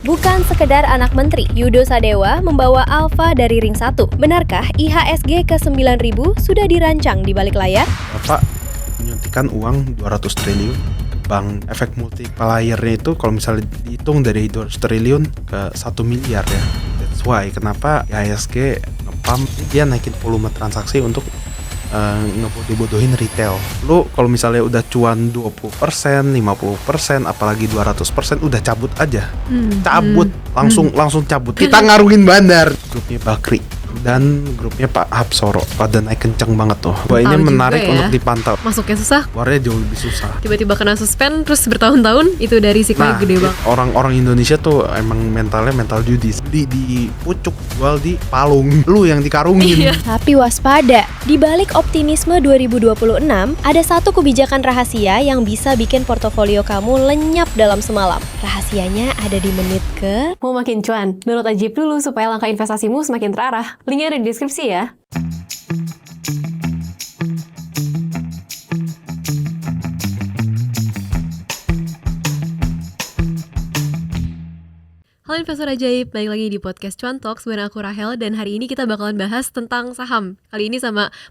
Bukan sekedar anak menteri, Yudo Sadewa membawa Alfa dari ring 1. Benarkah IHSG ke 9.000 sudah dirancang di balik layar? Bapak menyuntikkan uang 200 triliun ke bank. Efek multiplier-nya itu kalau misalnya dihitung dari 200 triliun ke 1 miliar ya. That's why kenapa IHSG nge-pump, dia naikin volume transaksi untuk ngebodoh-bodohin retail. Lu kalau misalnya udah cuan 20%, 50%, apalagi 200%, udah cabut aja. Langsung cabut. Kita ngaruhin bandar. Grupnya Bakri dan grupnya Pak Hapsoro pada naik kenceng banget tuh. Wah, ini menarik ya. untuk dipantau. Masuknya susah, Keluarnya jauh lebih susah. tiba-tiba kena suspend terus bertahun-tahun, itu dari risikonya gede banget. Orang-orang Indonesia tuh emang mentalnya mental judi. Beli di pucuk, jual di palung. Lu yang dikarungin. Tapi waspada, di balik optimisme 2026, ada satu kebijakan rahasia yang bisa bikin portofolio kamu lenyap dalam semalam. Rahasianya ada di menit ke... Mau makin cuan? Download Ajib dulu supaya langkah investasimu semakin terarah. Linknya ada di deskripsi ya. Halo investor ajaib, balik lagi di podcast Cuan Talks bareng aku Rahel, dan hari ini kita bakalan bahas tentang saham. Kali ini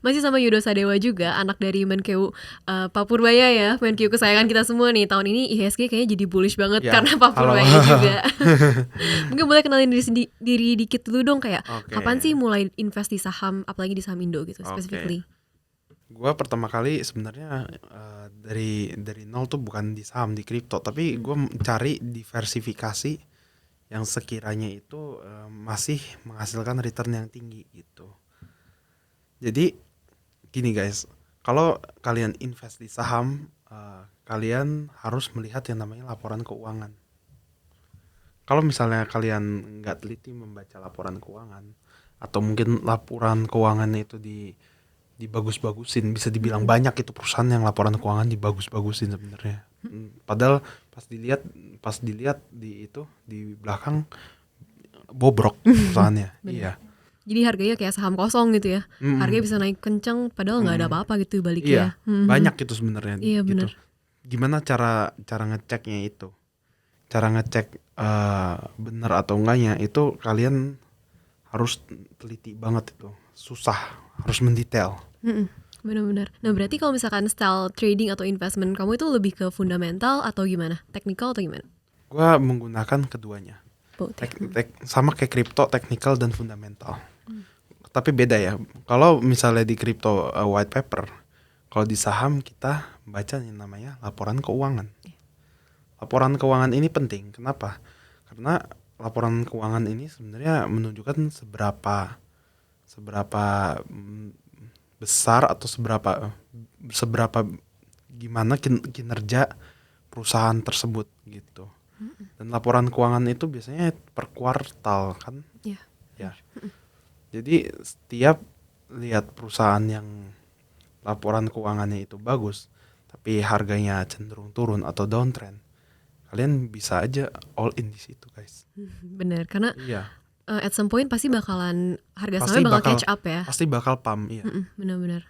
masih sama Yudo Sadewa juga, anak dari Menkeu Pak Purbaya ya, Menkeu kesayangan kita semua nih. Tahun ini IHSG kayaknya jadi bullish banget Ya, karena Pak halo. Purbaya juga. Mungkin boleh kenalin diri dikit dulu dong, kayak kapan sih mulai invest di saham, apalagi di saham Indo gitu, specifically. Gua pertama kali sebenarnya dari nol tuh bukan di saham, di kripto, tapi gua mencari diversifikasi yang sekiranya itu masih menghasilkan return yang tinggi gitu. Jadi gini guys, kalau kalian invest di saham, kalian harus melihat yang namanya laporan keuangan. Kalau misalnya kalian nggak teliti membaca laporan keuangan, atau mungkin laporan keuangannya itu dibagus-bagusin, bisa dibilang banyak itu perusahaan yang laporan keuangan dibagus-bagusin sebenarnya. Padahal pas dilihat di belakang bobrok perusahaannya. Iya. Jadi harganya kayak saham kosong gitu ya. Harganya bisa naik kenceng padahal nggak ada apa-apa gitu baliknya. Iya. Banyak itu sebenarnya. Iya, gitu. benar. Gimana cara ngeceknya itu? Cara ngecek benar atau enggaknya itu kalian harus teliti banget itu. Susah, harus mendetail. Benar-benar. Nah berarti kalau misalkan style trading atau investment kamu itu lebih ke fundamental atau gimana? Technical atau gimana? Gua menggunakan keduanya. Both. Sama kayak kripto, technical dan fundamental. Tapi beda ya. Kalau misalnya di kripto white paper, kalau di saham kita baca yang namanya laporan keuangan. Laporan keuangan ini penting. Kenapa? Karena laporan keuangan ini sebenarnya menunjukkan seberapa besar atau seberapa gimana kinerja perusahaan tersebut gitu. Dan laporan keuangan itu biasanya per kuartal kan? Iya. Ya. Jadi setiap lihat perusahaan yang laporan keuangannya itu bagus, tapi harganya cenderung turun atau downtrend, kalian bisa aja all in di situ, guys. Bener, karena Iya. at some point pasti bakalan harga Pasti sahamnya bakal bakal catch up ya. Pasti bakal pump, iya. Benar-benar.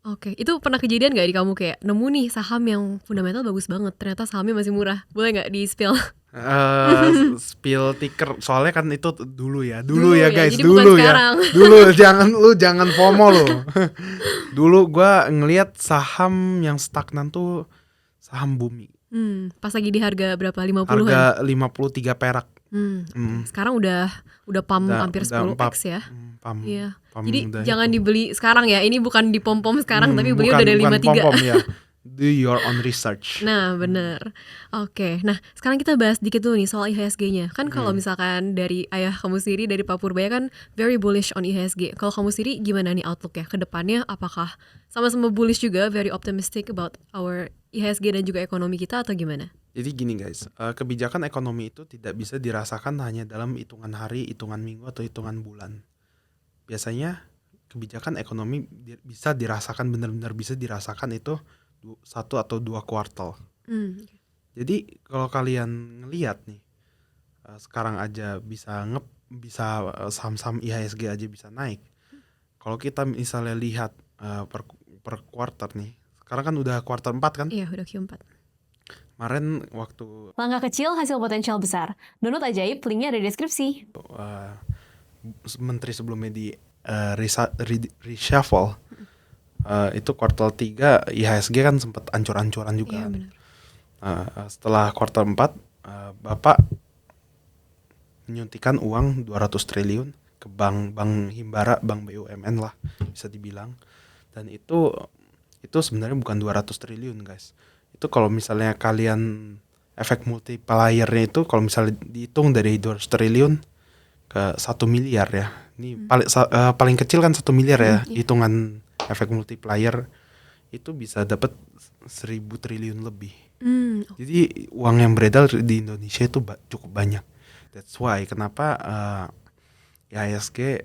Oke, itu pernah kejadian nggak di kamu kayak nemu nih saham yang fundamental bagus banget, ternyata sahamnya masih murah. Boleh nggak di spill? Spill ticker, soalnya kan itu dulu ya guys, jadi dulu bukan ya, sekarang. dulu jangan FOMO lo. Dulu gua ngelihat saham yang stagnan tuh saham Bumi, Pas lagi di harga berapa? 50-an? harga 53 perak. Sekarang udah pump Udah- hampir udah 10x ya. Pump, Iya. pump Jadi udah jangan itu. dibeli sekarang ya. Ini bukan di pom-pom sekarang, tapi beli udah dari bukan 53. pom-pom ya. Do your own research. Nah bener. Oke. Nah sekarang kita bahas dikit dulu nih soal IHSG-nya. Kan kalau misalkan dari ayah kamu sendiri, dari Pak Purbaya kan very bullish on IHSG. Kalau kamu sendiri gimana nih outlook ya ke depannya? Apakah sama-sama bullish juga, very optimistic about our IHSG dan juga ekonomi kita, atau gimana? Jadi gini guys, kebijakan ekonomi itu tidak bisa dirasakan hanya dalam hitungan hari, hitungan minggu, atau hitungan bulan. Biasanya kebijakan ekonomi bisa dirasakan, benar-benar bisa dirasakan itu 1 atau 2 kuartal. Jadi kalau kalian ngelihat nih, sekarang aja bisa saham-saham IHSG aja bisa naik. Kalau kita misalnya lihat per kuartal nih, sekarang kan udah kuartal 4 kan? Iya udah Q4. kemarin waktu Langkah kecil hasil potensial besar. Download Ajaib, linknya ada di deskripsi. menteri sebelumnya di reshuffle, itu kuartal 3 IHSG kan sempat ancur-ancuran juga. Iya benar. Setelah kuartal 4 Bapak menyuntikkan uang 200 triliun ke bank Himbara, bank BUMN lah bisa dibilang. Dan itu sebenarnya bukan 200 triliun guys. Itu kalau misalnya kalian efek multiplier-nya itu kalau misalnya dihitung dari 200 triliun ke 1 miliar ya. Ini paling kecil kan 1 miliar ya, hitungan efek multiplier itu bisa dapat 1.000 triliun lebih. Jadi uang yang beredar di Indonesia itu cukup banyak. That's why kenapa IHSG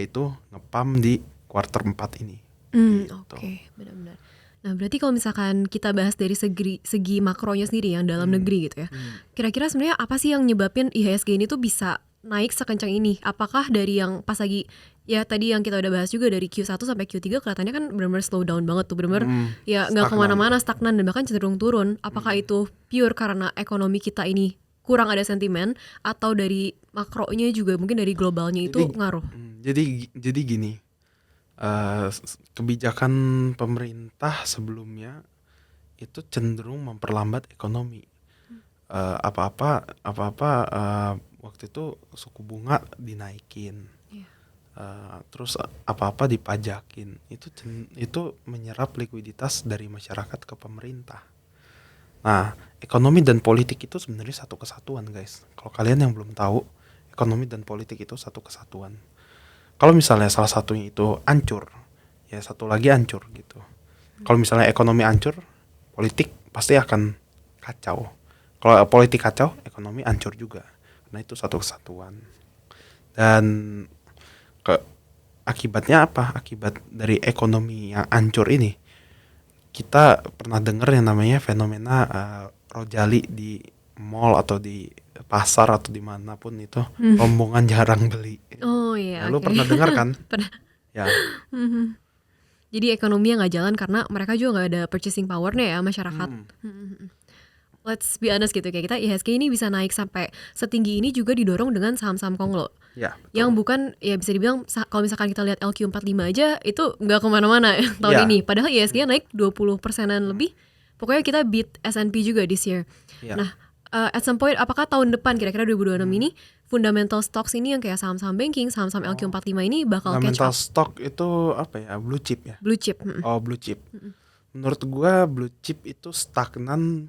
itu ngepam di kuartal 4 ini. Gitu. Oke, benar-benar. Nah, berarti kalau misalkan kita bahas dari segi makronya sendiri yang dalam negeri gitu ya. Kira-kira sebenarnya apa sih yang nyebabin IHSG ini tuh bisa naik sekencang ini? Apakah dari yang pas lagi ya tadi yang kita udah bahas juga dari Q1 sampai Q3 kelihatannya kan benar-benar slow down banget tuh, benar-benar ya nggak kemana-mana, stagnan dan bahkan cenderung turun. Apakah itu pure karena ekonomi kita ini kurang ada sentimen atau dari makronya juga mungkin dari globalnya itu ngaruh? Jadi gini, kebijakan pemerintah sebelumnya itu cenderung memperlambat ekonomi. Waktu itu suku bunga dinaikin, terus apa-apa dipajakin. Itu menyerap likuiditas dari masyarakat ke pemerintah. Nah, ekonomi dan politik itu sebenarnya satu kesatuan guys. Kalau kalian yang belum tahu, ekonomi dan politik itu satu kesatuan. Kalau misalnya salah satunya itu hancur, ya satu lagi hancur gitu. Kalau misalnya ekonomi hancur, politik pasti akan kacau. Kalau politik kacau, ekonomi hancur juga. Karena itu satu kesatuan. Dan akibatnya apa? Akibat dari ekonomi yang hancur ini, kita pernah dengar yang namanya fenomena rojali di mall atau di pasar atau dimanapun itu, rombongan jarang beli. Oh iya. Lu pernah dengar kan? Pernah. Ya. Jadi ekonomi yang nggak jalan karena mereka juga nggak ada purchasing power-nya ya masyarakat. Let's be honest gitu, kayak kita IHSG ini bisa naik sampai setinggi ini juga didorong dengan saham-saham konglo. Ya, betul. Yang bukan ya bisa dibilang kalau misalkan kita lihat LQ45 aja itu nggak kemana-mana tahun ini. Padahal IHSG naik 20%-an lebih. Pokoknya kita beat S&P juga this year. Ya. Nah, at some point apakah tahun depan kira-kira 2026 ini fundamental stocks ini yang kayak saham-saham banking, saham-saham LQ45 ini bakal catch Fundamental up? stock itu apa ya? Blue chip ya? Blue chip. Oh, blue chip. Menurut gua blue chip itu stagnan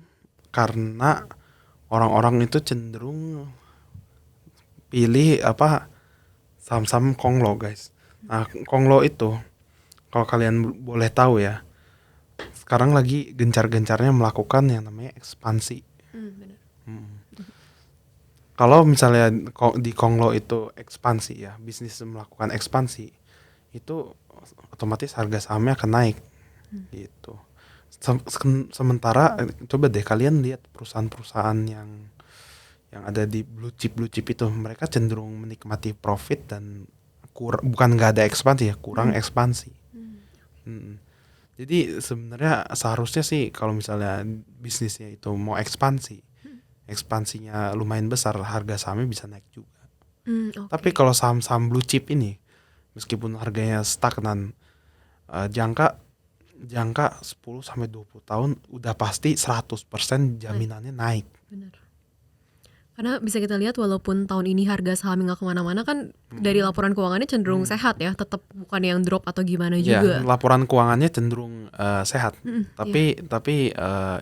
karena orang-orang itu cenderung pilih saham-saham konglo guys. Nah, konglo itu kalau kalian boleh tahu ya, sekarang lagi gencar-gencarnya melakukan yang namanya ekspansi. Benar. Kalau misalnya di konglo itu ekspansi ya, bisnis melakukan ekspansi, itu otomatis harga sahamnya akan naik gitu. Sementara coba deh kalian lihat perusahaan-perusahaan yang ada di blue chip itu, mereka cenderung menikmati profit dan bukan nggak ada ekspansi ya, kurang ekspansi. Jadi sebenarnya seharusnya sih kalau misalnya bisnisnya itu mau ekspansinya lumayan besar, harga sahamnya bisa naik juga. Okay. Tapi kalau saham-saham blue chip ini, meskipun harganya stagnan, jangka 10-20 tahun udah pasti 100% jaminannya naik. Benar. Karena bisa kita lihat walaupun tahun ini harga saham nggak kemana-mana kan dari laporan keuangannya cenderung sehat ya, tetap bukan yang drop atau gimana juga. Ya, laporan keuangannya cenderung sehat, tapi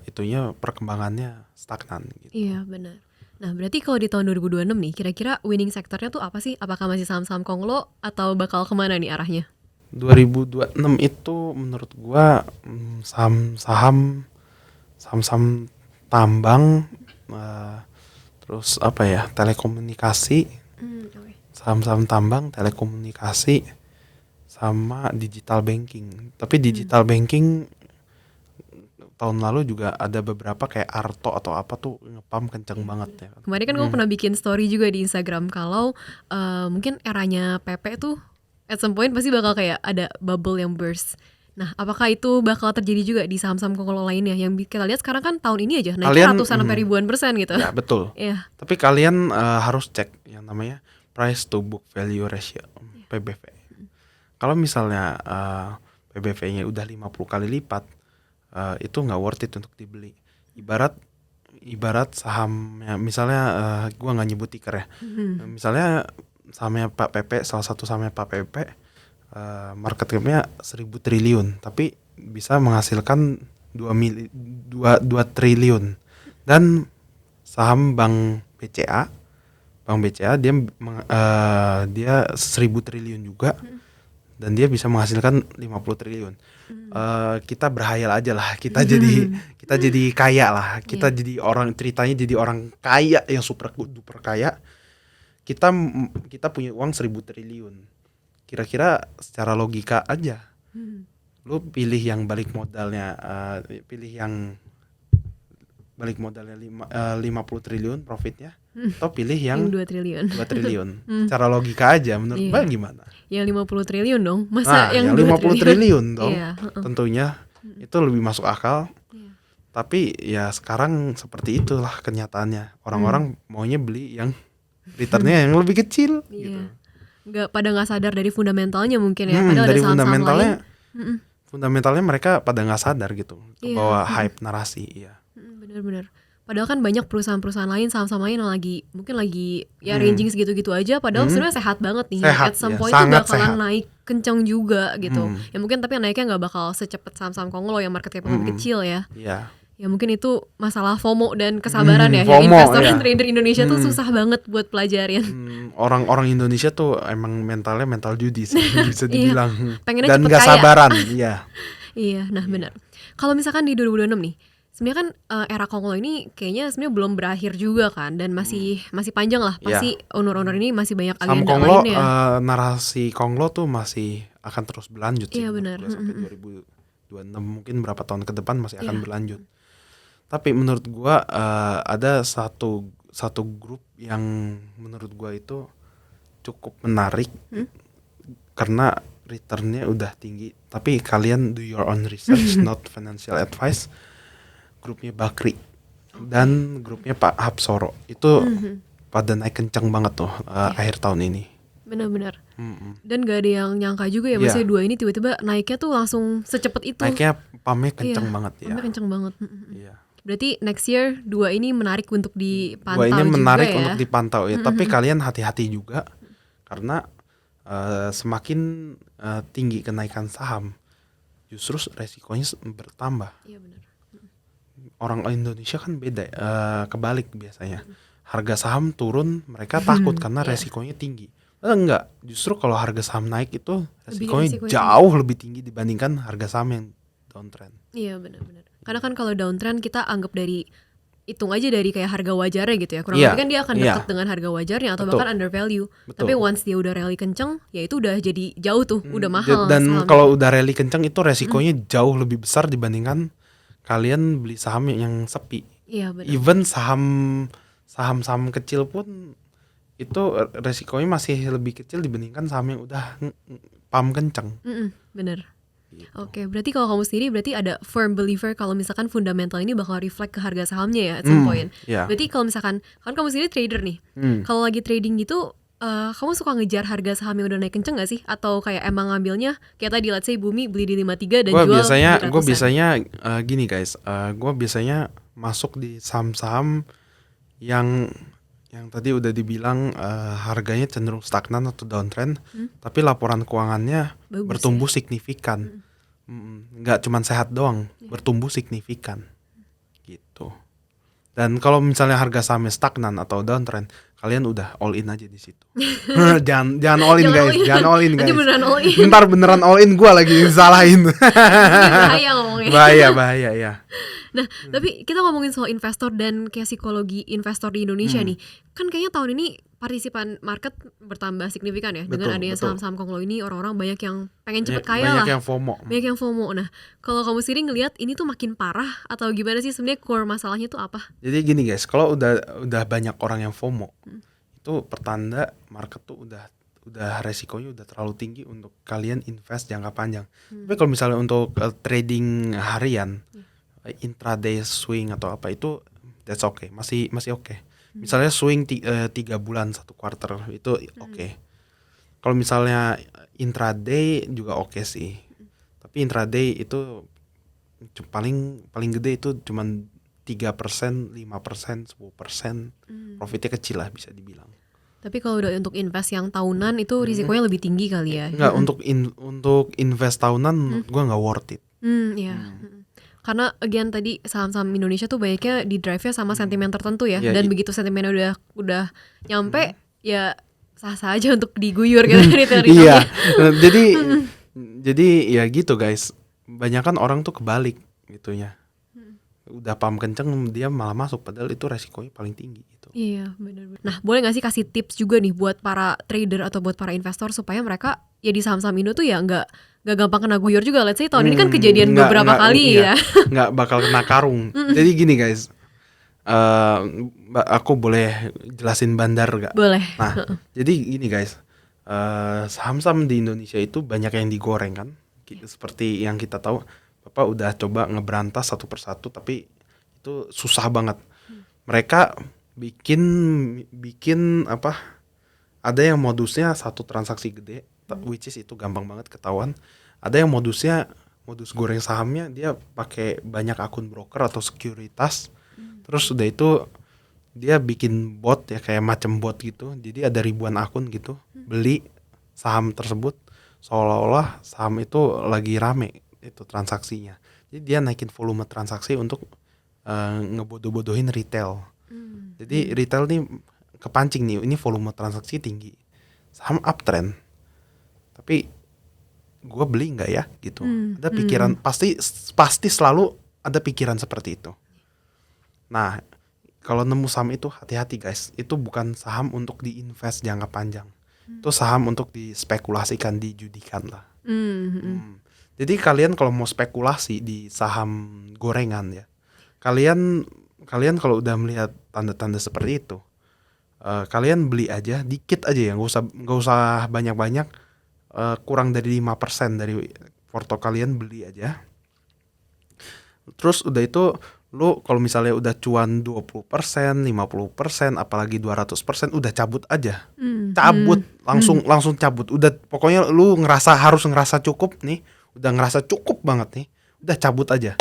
itunya perkembangannya stagnan. Gitu. Iya benar. Nah berarti kalau di tahun 2026 nih, kira-kira winning sektornya tuh apa sih? Apakah masih saham-saham konglo atau bakal kemana nih arahnya? 2026 itu menurut gua saham-saham tambang, terus telekomunikasi, saham-saham tambang, telekomunikasi, sama digital banking. Tapi digital banking tahun lalu juga ada beberapa kayak Arto atau apa tuh ngepam kenceng banget ya. Kemarin kan gue pernah bikin story juga di Instagram kalau mungkin eranya PP tuh at some point pasti bakal kayak ada bubble yang burst. Nah, apakah itu bakal terjadi juga di saham-saham Konglo lainnya yang kita lihat sekarang kan tahun ini aja naiknya Kalian, ratusan sampai ribuan persen gitu. Ya betul. Iya. Tapi kalian harus cek yang namanya price to book value ratio, PBV. Kalau misalnya PBV-nya udah 50 kali lipat, itu nggak worth it untuk dibeli. Ibarat sahamnya, misalnya gua nggak nyebut ticker ya. Misalnya sahamnya Pak Pepe, salah satu sahamnya Pak Pepe, market cap-nya 1.000 triliun, tapi bisa menghasilkan 2 triliun. Dan saham Bank BCA dia 1.000 triliun juga, dan dia bisa menghasilkan 50 triliun. Kita berhayal aja lah, kita jadi kaya lah, kita jadi orang, ceritanya jadi orang kaya yang super duper kaya. Kita punya uang 1.000 triliun. Kira-kira secara logika aja, lu pilih yang balik modalnya 50 triliun profitnya, atau pilih yang 2 triliun. 2 triliun. Secara logika aja menurut Iya. Bang gimana? Yang 50 triliun dong. Masa yang 2 50 triliun dong. Iya, Tentunya itu lebih masuk akal. Iya. Tapi ya sekarang seperti itulah kenyataannya. Orang-orang maunya beli yang returnnya yang lebih kecil gitu. Iya. Nggak sadar dari fundamentalnya mungkin ya. Padahal Dari ada saham-saham fundamentalnya, lain. fundamentalnya mereka pada nggak sadar gitu, Iya. bahwa hype narasi. Iya. Benar-benar. Padahal kan banyak perusahaan-perusahaan lain, saham-saham lain yang mungkin lagi ranging segitu-gitu aja. Padahal sebenarnya sehat banget nih. Sehat, At some ya, point tuh sangat bakalan sehat. naik kenceng juga gitu. Ya mungkin tapi naiknya nggak bakal secepat saham-saham Konglo yang market cap lebih kecil ya. Iya. Ya mungkin itu masalah FOMO dan kesabaran ya. FOMO, Yang investor dan ya. trader Indonesia tuh susah banget buat pelajarin. Orang-orang Indonesia tuh emang mentalnya mental judi sih, bisa dibilang. Pengennya Dan cepet nggak kaya. sabaran. Iya. Iya, nah benar. Kalau misalkan di 2026 nih, sebenarnya kan era Konglo ini kayaknya sebenarnya belum berakhir juga kan, dan masih panjang lah. Pasti owner-owner ini masih banyak Saham agenda Konglo, lainnya. narasi Konglo tuh masih akan terus berlanjut sih. Iya, menurut benar. gua sampai 2026, mungkin berapa tahun ke depan masih akan berlanjut. Tapi menurut gua ada satu grup yang menurut gua itu cukup menarik karena returnnya udah tinggi. Tapi kalian do your own research, not financial advice. Grupnya Bakri dan grupnya Pak Hapsoro itu pada naik kencang banget tuh akhir tahun ini. Benar-benar. Dan gak ada yang nyangka juga ya, maksudnya dua ini tiba-tiba naiknya tuh langsung secepat itu. Naiknya pamnya kencang banget ya. Pamnya kenceng banget. Iya. Berarti next year dua ini menarik untuk dipantau Dua ini menarik juga ya. untuk dipantau ya. Tapi kalian hati-hati juga karena semakin tinggi kenaikan saham, justru resikonya bertambah. Iya benar. Orang Indonesia kan beda, kebalik biasanya. Harga saham turun, mereka takut karena resikonya tinggi. Enggak, justru kalau harga saham naik itu resikonya jauh lebih tinggi dibandingkan harga saham yang downtrend. Iya benar-benar. Karena kan kalau downtrend kita anggap hitung aja dari kayak harga wajarnya gitu ya. Kurang Iya, lebih kan dia akan iya. dekat dengan harga wajarnya atau Betul. bahkan under value. Betul. Tapi once dia udah rally kenceng, ya itu udah jadi jauh tuh, udah mahal. Dan sahamnya. kalau udah rally kencang itu resikonya jauh lebih besar dibandingkan kalian beli saham yang sepi. Iya benar. Even saham-saham kecil pun itu resikonya masih lebih kecil dibandingkan saham yang udah pump kencang. Bener. Gitu. Oke, berarti kalau kamu sendiri berarti ada firm believer kalau misalkan fundamental ini bakal reflect ke harga sahamnya ya at some point. Iya. Berarti kalau misalkan kan kamu sendiri trader nih, kalau lagi trading gitu, kamu suka ngejar harga saham yang udah naik kenceng gak sih? Atau kayak emang ngambilnya kayak tadi let's say Bumi beli di 53 dan Gue jual biasanya gini guys, gue biasanya masuk di saham-saham yang tadi udah dibilang harganya cenderung stagnan atau downtrend, tapi laporan keuangannya Bagus bertumbuh signifikan. Nggak cuman sehat doang, bertumbuh signifikan gitu. Dan kalau misalnya harga sahamnya stagnan atau downtrend, kalian udah all in aja di situ. jangan all in guys, jangan all in guys. Nanti beneran all in. Ntar beneran all in, gue lagi disalahin. Bahaya ngomongnya. bahaya ya. Nah, tapi kita ngomongin soal investor dan kayak psikologi investor di Indonesia nih. Kan kayaknya tahun ini partisipan market bertambah signifikan ya. Dengan adanya saham-saham Konglo ini, orang-orang banyak yang pengen cepet kaya lah. Banyak yang FOMO. Banyak yang FOMO. Nah, kalau kamu sendiri ngelihat ini tuh makin parah atau gimana sih sebenarnya core masalahnya tuh apa? Jadi gini guys, kalau udah banyak orang yang FOMO, itu pertanda market tuh udah udah resikonya udah terlalu tinggi untuk kalian invest jangka panjang. Tapi kalau misalnya untuk trading harian, intraday swing atau apa itu that's okay, masih oke. Misalnya swing 3 bulan 1 quarter itu oke. Kalau misalnya intraday juga oke sih. Tapi intraday itu paling gede itu cuman 3%, 5%, 10%. Profitnya kecil lah bisa dibilang. Tapi kalau udah untuk invest yang tahunan itu risikonya lebih tinggi kali ya. Enggak, untuk invest tahunan menurut gua nggak worth it. Iya. Karena again tadi saham-saham Indonesia tuh banyaknya di drive-nya sama sentimen tertentu ya. Ya, Dan begitu sentimennya udah nyampe ya sah-sah aja untuk diguyur gitu retail-retailnya. Iya. Jadi ya gitu guys. Banyakan orang tuh kebalik gitunya. Udah paham kenceng dia malah masuk padahal itu resikonya paling tinggi gitu. Iya, benar-benar. Nah, boleh nggak sih kasih tips juga nih buat para trader atau buat para investor supaya mereka ya di saham-saham Indo tuh ya nggak gampang kena guyur juga. Let's say tahun ini kan kejadian beberapa kali ya. Nggak bakal kena karung. Jadi gini guys, aku boleh jelasin bandar nggak? Boleh. Nah, jadi gini guys, saham-saham di Indonesia itu banyak yang digoreng kan, seperti yang kita tahu. Bapak udah coba ngeberantas satu persatu, tapi itu susah banget. Mereka bikin apa? Ada yang modusnya satu transaksi gede, which is itu gampang banget ketahuan. Ada yang modus goreng sahamnya dia pakai banyak akun broker atau sekuritas. Terus udah itu dia bikin bot ya kayak macam bot gitu. Jadi ada ribuan akun gitu beli saham tersebut seolah-olah saham itu lagi rame itu transaksinya. Jadi dia naikin volume transaksi untuk ngebodoh-bodohin retail. Jadi retail nih kepancing nih, ini volume transaksi tinggi, saham uptrend. Tapi gue beli nggak ya gitu. Ada pikiran pasti selalu ada pikiran seperti itu. Nah, kalau nemu saham itu hati-hati guys. Itu bukan saham untuk diinvest jangka panjang. Itu saham untuk dispekulasikan, dijudikan lah. Jadi kalian kalau mau spekulasi di saham gorengan ya, kalian kalau udah melihat tanda-tanda seperti itu, kalian beli aja dikit aja ya, nggak usah banyak-banyak, kurang dari 5% dari porto kalian beli aja. Terus udah itu lu kalau misalnya udah cuan 20%, 50%, apalagi 200%, udah cabut aja. Cabut, langsung cabut. Udah pokoknya lu harus ngerasa cukup nih. Udah ngerasa cukup banget nih, udah cabut aja.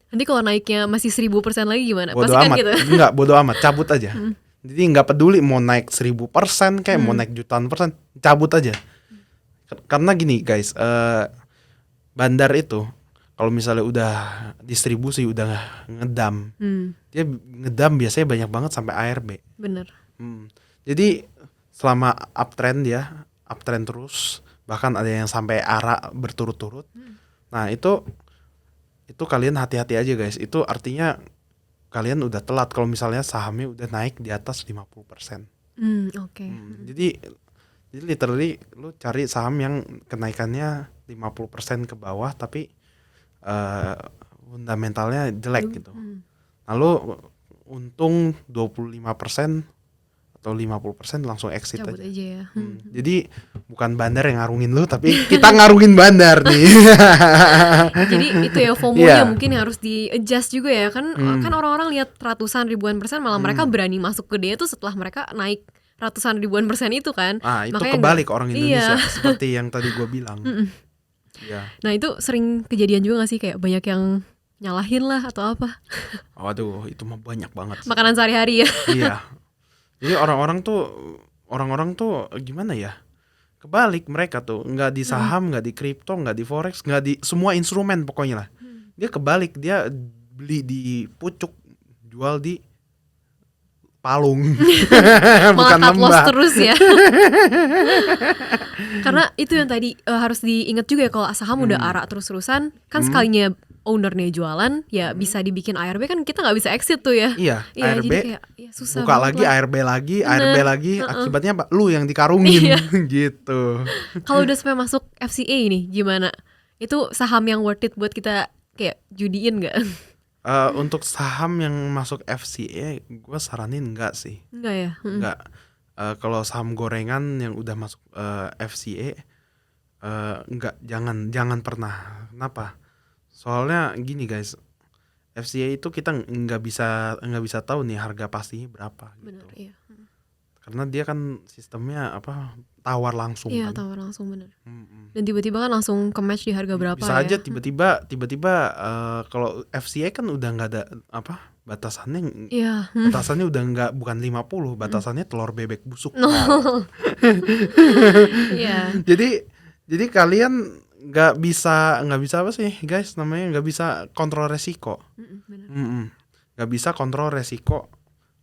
Nanti kalau naiknya masih 1000% lagi gimana? Bodo Pasti kan amat, gitu. enggak bodo amat, cabut aja. Jadi nggak peduli mau naik 1000% kayak mau naik jutaan persen, cabut aja. Karena gini guys, bandar itu kalau misalnya udah distribusi udah ngedam, dia ngedam biasanya banyak banget sampai ARB. Bener. Jadi selama uptrend terus. Bahkan ada yang sampai ARA berturut-turut. Nah itu kalian hati-hati aja guys. Itu artinya kalian udah telat kalau misalnya sahamnya udah naik di atas 50%. Oke. Jadi literally lu cari saham yang kenaikannya 50% ke bawah tapi fundamentalnya jelek gitu. Lalu untung 25% atau 50% langsung exit Cabut aja ya. Jadi bukan bandar yang ngarungin lu, tapi kita ngarungin bandar nih. Jadi itu ya FOMO-nya Iya. mungkin harus di-adjust juga ya. Kan orang-orang lihat ratusan ribuan persen malah mereka berani masuk ke dia tuh setelah mereka naik ratusan ribuan persen itu kan. Ah, itu Makanya kebalik orang Indonesia Iya. seperti yang tadi gue bilang. Iya. Nah itu sering kejadian juga gak sih kayak banyak yang nyalahin lah atau apa? Waduh, itu mah banyak banget sih. Makanan sehari-hari ya. Iya. Jadi orang-orang tuh gimana ya? Kebalik mereka tuh, nggak di saham, nggak di kripto, nggak di forex, nggak di semua instrumen pokoknya lah. Dia kebalik, dia beli di pucuk, jual di palung. Bukan Malah cut loss lembah. terus ya. Karena itu yang tadi harus diingat juga ya kalau saham udah arak terus-terusan kan sekalinya ownernya jualan ya bisa dibikin ARB kan kita nggak bisa exit tuh ya. Iya, Iya, ARB jadi kayak ya susah buka banget lagi, lah. ARB lagi, akibatnya apa? Lu yang dikarungin gitu. Kalau udah sampai masuk FCA ini gimana? Itu saham yang worth it buat kita kayak judiin nggak? Untuk saham yang masuk FCA, gue saranin enggak sih. Enggak ya. Enggak. Kalau saham gorengan yang udah masuk FCA, enggak, jangan pernah. Kenapa? Soalnya gini guys, FCA itu kita nggak bisa tahu nih harga pastinya berapa gitu. Benar, iya. Karena dia kan sistemnya tawar langsung Iya, kan. tawar langsung, benar. Mm-mm. Dan tiba-tiba kan langsung ke match di harga berapa Bisa ya. aja tiba-tiba kalau FCA kan udah nggak ada batasannya. Iya. Batasannya udah bukan 50, batasannya telur bebek busuk. No. Iya. Jadi kalian nggak bisa apa sih guys namanya, nggak bisa kontrol resiko. Benar. Nggak bisa kontrol resiko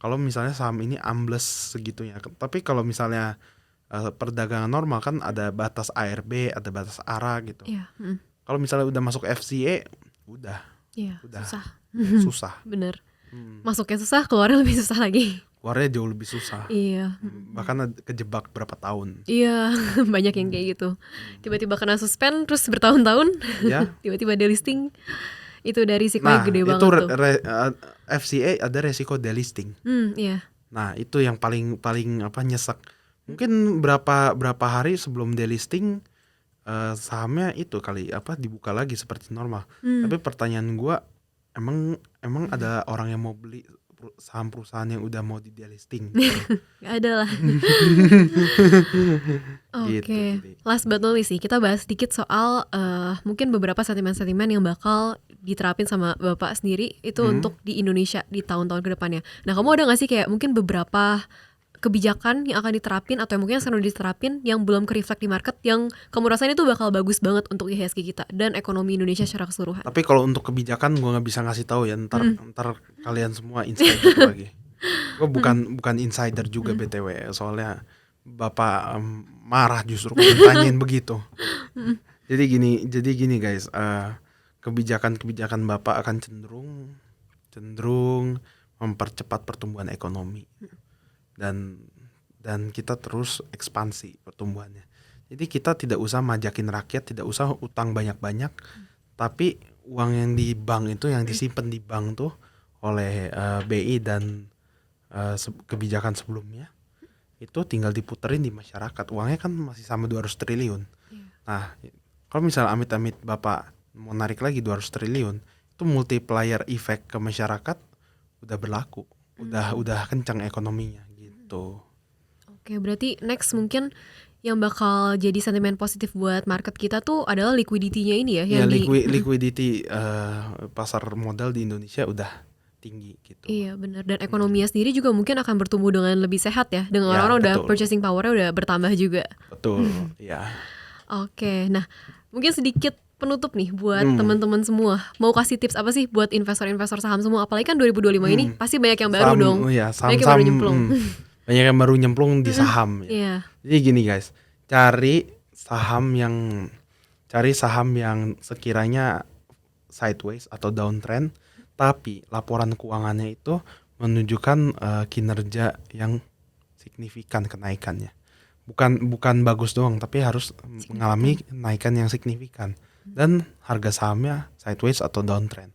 kalau misalnya saham ini ambles segitunya. Tapi kalau misalnya perdagangan normal kan ada batas ARB, ada batas ARA gitu. Iya. Kalau misalnya udah masuk FCA udah Iya, Udah. susah. susah. Bener. Masuknya susah, keluarnya lebih susah lagi. Keluarnya jauh lebih susah. Iya. Bahkan kejebak berapa tahun. Iya, banyak yang kayak gitu. Tiba-tiba kena suspend terus bertahun-tahun, Ya. tiba-tiba delisting. Itu dari risikonya Nah, gede itu banget tuh. FCA ada resiko delisting. Iya. Nah, itu yang paling nyesek. Mungkin berapa hari sebelum delisting sahamnya itu kali dibuka lagi seperti normal. Tapi pertanyaan gua, emang ada orang yang mau beli saham perusahaan yang udah mau di delisting? Gak ada lah. Oke, Gitu, jadi. last but not least sih, kita bahas sedikit soal mungkin beberapa sentimen-sentimen yang bakal diterapin sama Bapak sendiri itu untuk di Indonesia di tahun-tahun ke depannya. Nah, kamu ada gak sih kayak mungkin beberapa kebijakan yang akan diterapin atau yang mungkin yang sekarang diterapin yang belum ke-reflect di market yang kamu rasain itu bakal bagus banget untuk IHSG kita dan ekonomi Indonesia secara keseluruhan? Tapi kalau untuk kebijakan gua nggak bisa ngasih tahu ya, ntar kalian semua insider lagi. Gua bukan insider juga BTW, soalnya Bapak marah justru kalau ditanyain begitu. Jadi gini guys, kebijakan Bapak akan cenderung mempercepat pertumbuhan ekonomi. Dan kita terus ekspansi pertumbuhannya. Jadi kita tidak usah majakin rakyat, tidak usah utang banyak-banyak, tapi uang yang di bank itu, yang disimpan di bank tuh oleh BI dan kebijakan sebelumnya, itu tinggal diputerin di masyarakat. Uangnya kan masih sama 200 triliun. Nah, kalau misalnya amit-amit Bapak mau narik lagi 200 triliun, itu multiplier effect ke masyarakat udah berlaku. Udah kencang ekonominya gitu. Oke, berarti next mungkin yang bakal jadi sentimen positif buat market kita tuh adalah liquidity-nya ini ya, Ya, yang liquidity pasar modal di Indonesia udah tinggi gitu. Iya benar, dan ekonominya sendiri juga mungkin akan bertumbuh dengan lebih sehat ya, dengan Ya, orang-orang udah betul. purchasing power-nya udah bertambah juga. Betul, ya. Oke, nah mungkin sedikit penutup nih buat teman-teman semua. Mau kasih tips apa sih buat investor-investor saham semua? Apalagi kan 2025 ini pasti banyak yang baru dong. Ya, Banyak yang baru nyemplung. Banyak yang baru nyemplung di saham. Ya. Iya. Jadi gini guys, cari saham yang sekiranya sideways atau downtrend, tapi laporan keuangannya itu menunjukkan kinerja yang signifikan kenaikannya. Bukan bagus doang, tapi harus mengalami kenaikan yang signifikan. Dan harga sahamnya sideways atau downtrend.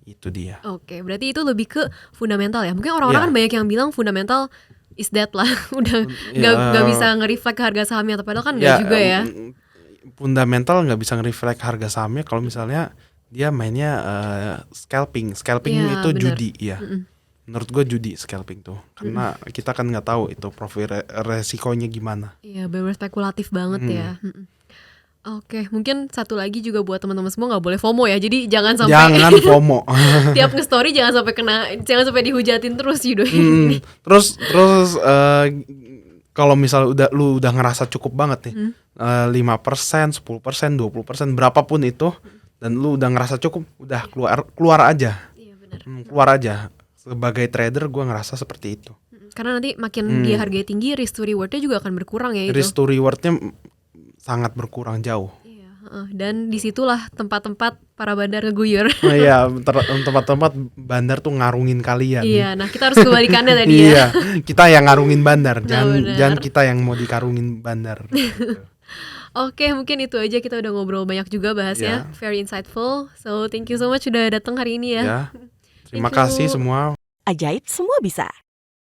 Itu dia. Oke, berarti itu lebih ke fundamental ya. Mungkin orang-orang Iya. kan banyak yang bilang fundamental is dead lah. Udah nggak bisa nge-reflect ke harga sahamnya, padahal kan nggak juga ya. Fundamental nggak bisa nge-reflect harga sahamnya kalau misalnya dia mainnya scalping. Scalping Iya, itu bener. judi ya. Menurut gue judi scalping tuh. Karena kita kan nggak tahu itu profil resikonya gimana. Iya, benar spekulatif banget ya. Oke, mungkin satu lagi juga buat teman-teman semua nggak boleh FOMO ya. Jadi jangan sampai Jangan FOMO. tiap nge-story jangan sampai dihujatin terus videonya. Terus kalau misalnya lu udah ngerasa cukup banget nih, 5%, 10%, 20%, berapapun itu, dan lu udah ngerasa cukup, udah keluar aja. Iya benar. Keluar aja. Sebagai trader gue ngerasa seperti itu. Karena nanti makin dia harganya tinggi, risk to rewardnya juga akan berkurang ya itu. Risk to rewardnya sangat berkurang jauh. Iya, dan disitulah tempat-tempat para bandar ngeguyur. Iya, tempat-tempat bandar tuh ngarungin kalian. Iya, nah kita harus kebalikannya tadi ya. Iya, kita yang ngarungin bandar, benar. jangan kita yang mau dikarungin bandar. Oke, mungkin itu aja, kita udah ngobrol banyak juga bahasnya. Very insightful. So thank you so much sudah datang hari ini ya. Ya. Terima Thank you. kasih semua. Ajaib semua bisa.